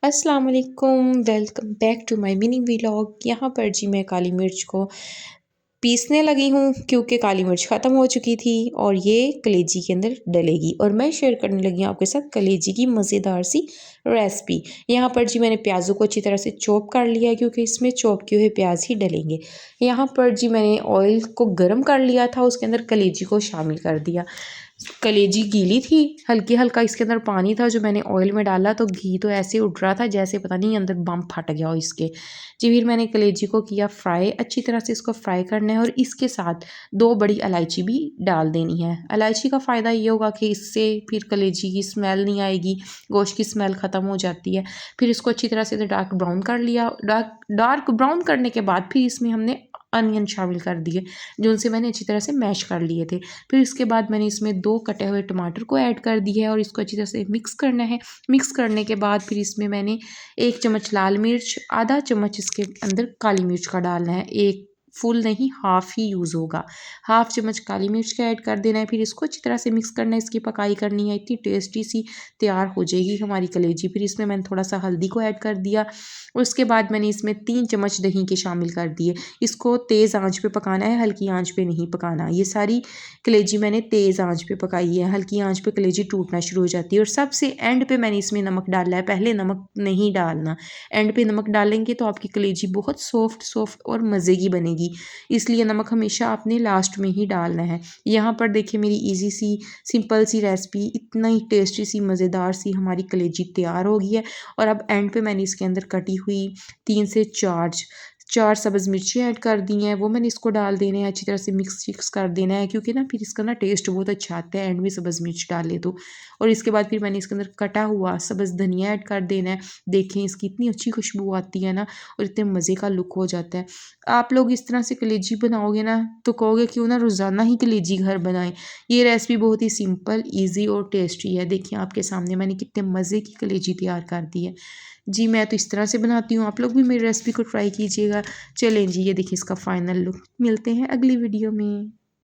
अस्सलाम वालेकुम, welcome back to my mini vlog. यहाँ पर जी मैं काली मिर्च को पीसने लगी हूँ क्योंकि काली मिर्च ख़त्म हो चुकी थी और ये कलेजी के अंदर डलेगी और मैं शेयर करने लगी हूँ आपके साथ कलेजी की मज़ेदार सी रेसिपी। यहाँ पर जी मैंने प्याज़ों को अच्छी तरह से चॉप कर लिया है क्योंकि इसमें चॉप किए हुए प्याज ही डलेंगे। यहाँ पर जी मैंने ऑयल को गर्म कर लिया था, उसके अंदर कलेजी को शामिल कर दिया। कलेजी गीली थी, हल्की हल्का इसके अंदर पानी था जो मैंने ऑयल में डाला तो घी तो ऐसे उठ रहा था जैसे पता नहीं अंदर बम फट गया हो इसके। जी फिर मैंने कलेजी को किया फ्राई, अच्छी तरह से इसको फ्राई करना है और इसके साथ 2 बड़ी इलायची भी डाल देनी है। इलायची का फ़ायदा ये होगा कि इससे फिर कलेजी की स्मेल नहीं आएगी, गोश्त की स्मेल ख़त्म हो जाती है। फिर इसको अच्छी तरह से डार्क ब्राउन कर लिया। डार्क ब्राउन करने के बाद फिर इसमें हमने अनियन शामिल कर दिए जो उनसे मैंने अच्छी तरह से मैश कर लिए थे। फिर इसके बाद मैंने इसमें 2 कटे हुए टमाटर को ऐड कर दिया है और इसको अच्छी तरह से मिक्स करना है। मिक्स करने के बाद फिर इसमें मैंने 1 चम्मच लाल मिर्च, आधा चम्मच इसके अंदर काली मिर्च का डालना है। एक फुल नहीं, हाफ़ ही यूज़ होगा। हाफ़ चम्मच काली मिर्च का ऐड कर देना है। फिर इसको अच्छी तरह से मिक्स करना है, इसकी पकाई करनी है, इतनी टेस्टी सी तैयार हो जाएगी हमारी कलेजी। फिर इसमें मैंने थोड़ा-सा हल्दी को ऐड कर दिया। उसके बाद मैंने इसमें 3 चम्मच दही के शामिल कर दिए। इसको तेज़ आँच पे पकाना है, हल्की आँच पे नहीं पकाना। ये सारी कलेजी मैंने तेज़ आँच पे पकाई है, हल्की आँच पे कलेजी टूटना शुरू हो जाती है। और सबसे एंड पे मैंने इसमें नमक डाला है, पहले नमक नहीं डालना। एंड पे नमक डालेंगे तो आपकी कलेजी बहुत सॉफ्ट और मज़े की बनेगी, इसलिए नमक हमेशा आपने लास्ट में ही डालना है। यहाँ पर देखिए मेरी ईज़ी सी सिंपल सी रेसिपी इतना ही टेस्टी सी मज़ेदार सी हमारी कलेजी तैयार हो गई है। और अब एंड पे मैंने इसके अंदर कटी हुई 3 से 4 सब्ज़ मिर्ची ऐड कर दी हैं, वो मैंने इसको डाल देने हैं, अच्छी तरह से मिक्स कर देना है क्योंकि ना फिर इसका ना टेस्ट बहुत अच्छा आता है एंड में सब्ज़ मिर्च डाले तो। और इसके बाद फिर मैंने इसके अंदर कटा हुआ सब्ज़ धनिया ऐड कर देना है। देखें इसकी इतनी अच्छी खुशबू आती है ना और इतने मज़े का लुक हो जाता है। आप लोग इस तरह से कलेजी बनाओगे ना तो कहोगे क्यों ना रोज़ाना ही कलेजी घर बनाएं। ये रेसिपी बहुत ही सिंपल, ईजी और टेस्टी है। देखिए आपके सामने मैंने कितने मज़े की कलेजी तैयार कर दी है। जी मैं तो इस तरह से बनाती हूँ, आप लोग भी मेरी रेसिपी को ट्राई कीजिएगा। चलें जी, ये देखिए इसका फाइनल लुक। मिलते हैं अगली वीडियो में।